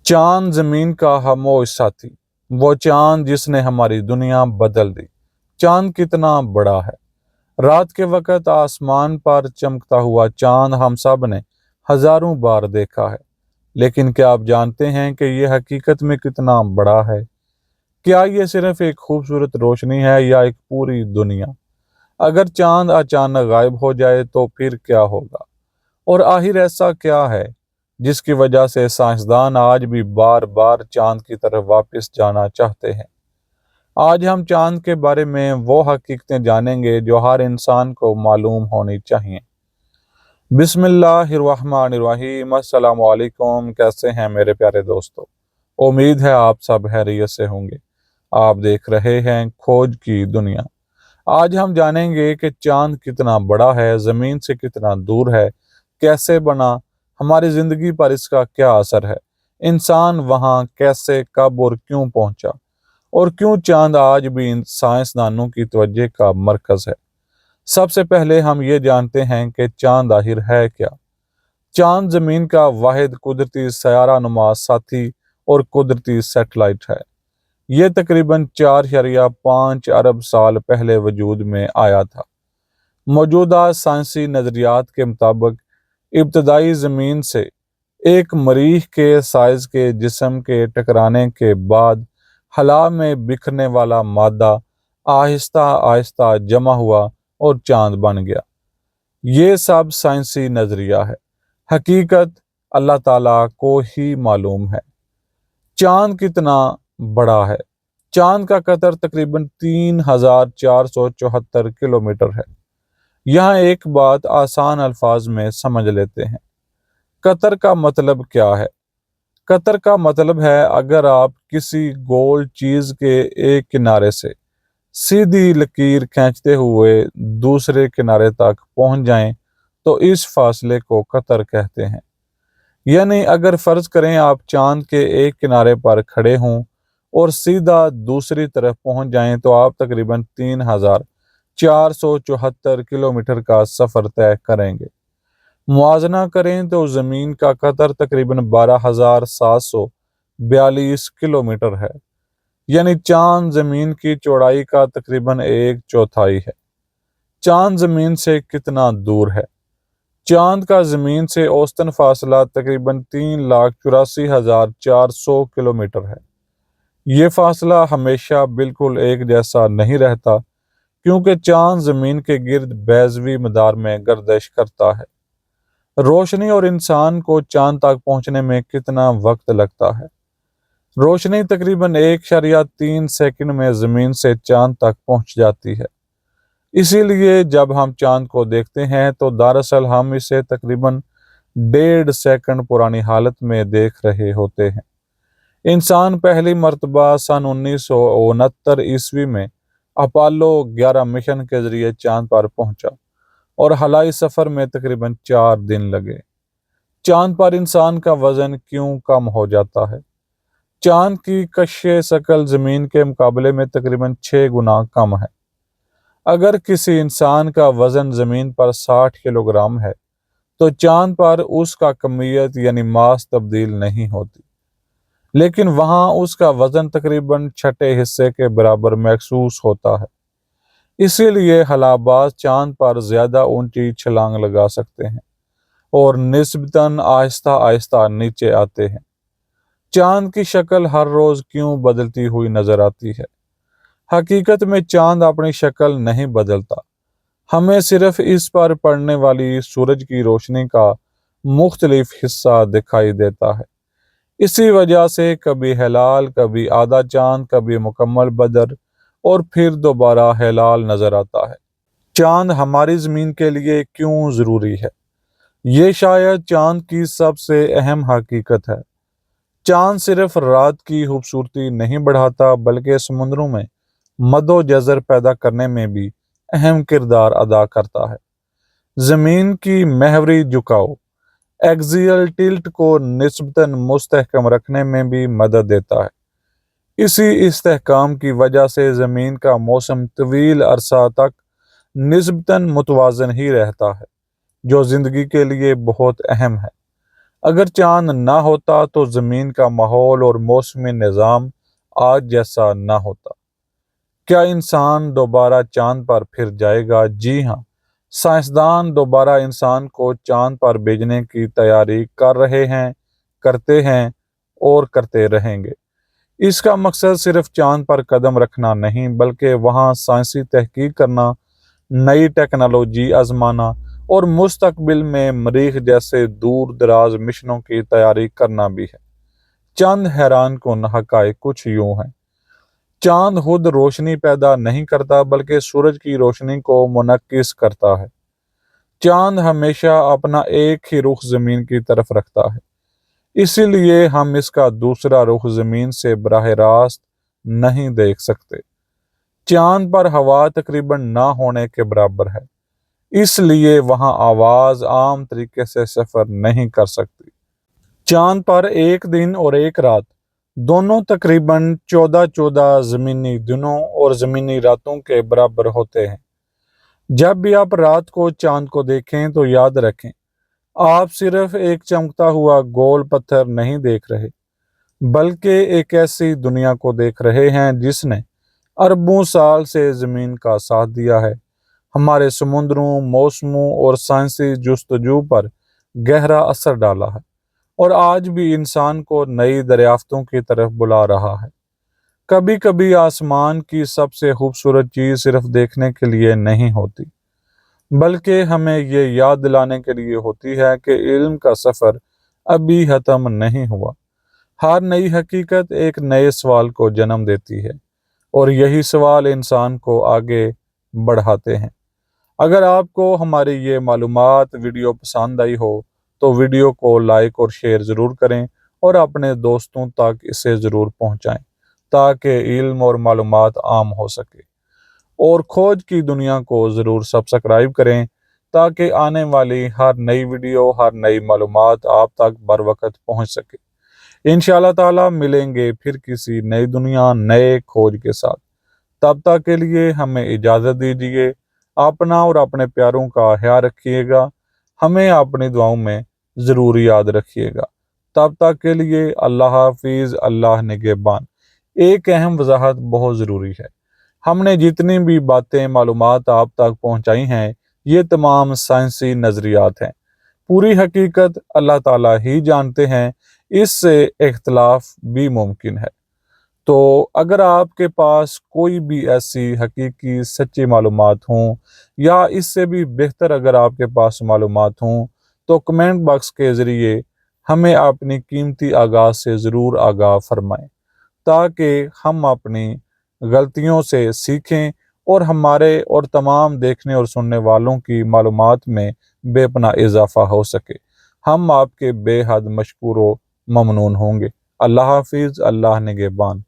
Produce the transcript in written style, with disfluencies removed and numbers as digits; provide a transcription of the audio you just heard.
चांद जमीन का खामोश साथी, वो चांद जिसने हमारी दुनिया बदल दी। चांद कितना बड़ा है। रात के वक्त आसमान पर चमकता हुआ चांद हम सब ने हजारों बार देखा है, लेकिन क्या आप जानते हैं कि ये हकीकत में कितना बड़ा है? क्या ये सिर्फ एक खूबसूरत रोशनी है या एक पूरी दुनिया? अगर चांद अचानक गायब हो जाए तो फिर क्या होगा? और आखिर ऐसा क्या है जिसकी वजह से साइंसदान आज भी बार बार चांद की तरफ वापस जाना चाहते हैं? आज हम चांद के बारे में वो हकीकतें जानेंगे जो हर इंसान को मालूम होनी चाहिए। बिस्मिल्लाहिर्रहमानिर्रहीम। अस्सलाम वालेकुम। कैसे हैं मेरे प्यारे दोस्तों? उम्मीद है आप सब खैरियत से होंगे। आप देख रहे हैं खोज की दुनिया। आज हम जानेंगे कि चांद कितना बड़ा है, जमीन से कितना दूर है, कैसे बना, हमारी जिंदगी पर इसका क्या असर है, इंसान वहां कैसे, कब और क्यों पहुंचा, और क्यों चांद आज भी इन साइंसदानों की तवज्जो का मरकज है। सबसे पहले हम ये जानते हैं कि चांद आखिर है क्या। चांद जमीन का वाहिद कुदरती सयारा नुमा साथी और कुदरती सैटेलाइट है। ये तकरीबन 4.5 अरब साल पहले वजूद में आया था। मौजूदा साइंसी नज़रियात के मुताबिक इब्तदाई ज़मीन से एक मरीख के साइज के जिस्म के टकराने के बाद हला में बिखरने वाला मादा आहिस्ता आहिस्ता जमा हुआ और चांद बन गया। ये सब साइंसी नज़रिया है, हकीकत अल्लाह ताला को ही मालूम है। चांद कितना बड़ा है? चांद का कतर तकरीबन 3,474 किलोमीटर है। यहाँ एक बात आसान अल्फाज में समझ लेते हैं। कतर का मतलब क्या है? कतर का मतलब है अगर आप किसी गोल चीज के एक किनारे से सीधी लकीर खींचते हुए दूसरे किनारे तक पहुंच जाएं तो इस फासले को कतर कहते हैं। यानी अगर फर्ज करें आप चांद के एक किनारे पर खड़े हों और सीधा दूसरी तरफ पहुंच जाएं तो आप तकरीबन 3,474 किलोमीटर का सफर तय करेंगे। मुआजना करें तो जमीन का कतर तकरीबन 12,742 किलोमीटर है। यानी चांद जमीन की चौड़ाई का तकरीबन 1/4 है। चांद जमीन से कितना दूर है? चांद का जमीन से औसतन फासला तकरीबन 3,84,400 किलोमीटर है। ये फासला हमेशा बिल्कुल एक जैसा नहीं रहता, क्योंकि चांद जमीन के गिर्द बैज़वी मदार में गर्दिश करता है। रोशनी और इंसान को चांद तक पहुंचने में कितना वक्त लगता है? रोशनी तकरीबन 1.3 सेकंड में जमीन से चांद तक पहुंच जाती है। इसीलिए जब हम चांद को देखते हैं तो दरअसल हम इसे तकरीबन 1.5 सेकंड पुरानी हालत में देख रहे होते हैं। इंसान पहली मर्तबा सन 1969 ईस्वी में अपोलो 11 मिशन के जरिए चांद पर पहुंचा और हवाई सफर में तकरीबन 4 दिन लगे। चांद पर इंसान का वजन क्यों कम हो जाता है? चांद की कश्शे शकल जमीन के मुकाबले में तकरीबन 6 गुना कम है। अगर किसी इंसान का वजन जमीन पर 60 किलोग्राम है तो चांद पर उसका कमियत यानी मास तब्दील नहीं होती, लेकिन वहां उसका वजन तकरीबन छठे हिस्से के बराबर महसूस होता है। इसीलिए हलाबाज चांद पर ज्यादा ऊंची छलांग लगा सकते हैं और निस्बतन आहिस्ता आहिस्ता नीचे आते हैं। चांद की शक्ल हर रोज क्यों बदलती हुई नजर आती है? हकीकत में चांद अपनी शक्ल नहीं बदलता, हमें सिर्फ इस पर पड़ने वाली सूरज की रोशनी का मुख्तलिफ हिस्सा दिखाई देता है। इसी वजह से कभी हिलाल, कभी आधा चांद, कभी मुकम्मल बदर और फिर दोबारा हिलाल नजर आता है। चांद हमारी जमीन के लिए क्यों जरूरी है? ये शायद चांद की सबसे अहम हकीकत है। चांद सिर्फ रात की खूबसूरती नहीं बढ़ाता, बल्कि समुद्रों में मदो जज़र पैदा करने में भी अहम किरदार अदा करता है। जमीन की महवरी झुकाव एक्सियल टिल्ट को निस्बतन मुस्तहकम रखने में भी मदद देता है। इसी इस्तेहकाम की वजह से जमीन का मौसम तवील अरसा तक निस्बतन मुतवाजन ही रहता है, जो जिंदगी के लिए बहुत अहम है। اگر چاند نہ ہوتا تو زمین کا ماحول اور موسمی نظام آج جیسا نہ ہوتا۔ کیا انسان دوبارہ چاند پر پھر جائے گا؟ جی ہاں، سائنسدان دوبارہ انسان کو چاند پر بھیجنے کی تیاری کر رہے ہیں، کرتے ہیں اور کرتے رہیں گے۔ اس کا مقصد صرف چاند پر قدم رکھنا نہیں، بلکہ وہاں سائنسی تحقیق کرنا، نئی ٹیکنالوجی آزمانا اور مستقبل میں مریخ جیسے دور دراز مشنوں کی تیاری کرنا بھی ہے۔ چند حیران کن حقائق کچھ یوں ہیں۔ چاند خود روشنی پیدا نہیں کرتا، بلکہ سورج کی روشنی کو منعکس کرتا ہے۔ چاند ہمیشہ اپنا ایک ہی رخ زمین کی طرف رکھتا ہے، اسی لیے ہم اس کا دوسرا رخ زمین سے براہ راست نہیں دیکھ سکتے۔ چاند پر ہوا تقریباً نہ ہونے کے برابر ہے، اس لیے وہاں آواز عام طریقے سے سفر نہیں کر سکتی۔ چاند پر ایک دن اور ایک رات دونوں تقریباً 14 زمینی دنوں اور زمینی راتوں کے برابر ہوتے ہیں۔ جب بھی آپ رات کو چاند کو دیکھیں تو یاد رکھیں، آپ صرف ایک چمکتا ہوا گول پتھر نہیں دیکھ رہے، بلکہ ایک ایسی دنیا کو دیکھ رہے ہیں جس نے اربوں سال سے زمین کا ساتھ دیا ہے، ہمارے سمندروں، موسموں اور سائنسی جستجو پر گہرا اثر ڈالا ہے، اور آج بھی انسان کو نئی دریافتوں کی طرف بلا رہا ہے۔ کبھی کبھی آسمان کی سب سے خوبصورت چیز صرف دیکھنے کے لیے نہیں ہوتی، بلکہ ہمیں یہ یاد دلانے کے لیے ہوتی ہے کہ علم کا سفر ابھی ختم نہیں ہوا۔ ہر نئی حقیقت ایک نئے سوال کو جنم دیتی ہے، اور یہی سوال انسان کو آگے بڑھاتے ہیں۔ اگر آپ کو ہماری یہ معلومات ویڈیو پسند آئی ہو تو ویڈیو کو لائک اور شیئر ضرور کریں، اور اپنے دوستوں تک اسے ضرور پہنچائیں تاکہ علم اور معلومات عام ہو سکے۔ اور کھوج کی دنیا کو ضرور سبسکرائب کریں تاکہ آنے والی ہر نئی ویڈیو، ہر نئی معلومات آپ تک بر وقت پہنچ سکے۔ انشاءاللہ تعالی ملیں گے پھر کسی نئی دنیا، نئے کھوج کے ساتھ۔ تب تک کے لیے ہمیں اجازت دیجیے۔ اپنا اور اپنے پیاروں کا خیال رکھیے گا، ہمیں اپنی دعاؤں میں ضرور یاد رکھیے گا۔ تب تک کے لیے اللہ حافظ، اللہ نگہبان۔ ایک اہم وضاحت بہت ضروری ہے، ہم نے جتنی بھی باتیں، معلومات آپ تک پہنچائی ہیں، یہ تمام سائنسی نظریات ہیں۔ پوری حقیقت اللہ تعالیٰ ہی جانتے ہیں، اس سے اختلاف بھی ممکن ہے۔ تو اگر آپ کے پاس کوئی بھی ایسی حقیقی سچی معلومات ہوں، یا اس سے بھی بہتر اگر آپ کے پاس معلومات ہوں، تو کمنٹ باکس کے ذریعے ہمیں اپنی قیمتی آگاہ سے ضرور آگاہ فرمائیں، تاکہ ہم اپنی غلطیوں سے سیکھیں اور ہمارے اور تمام دیکھنے اور سننے والوں کی معلومات میں بے پناہ اضافہ ہو سکے۔ ہم آپ کے بے حد مشکور و ممنون ہوں گے۔ اللہ حافظ، اللہ نگہبان۔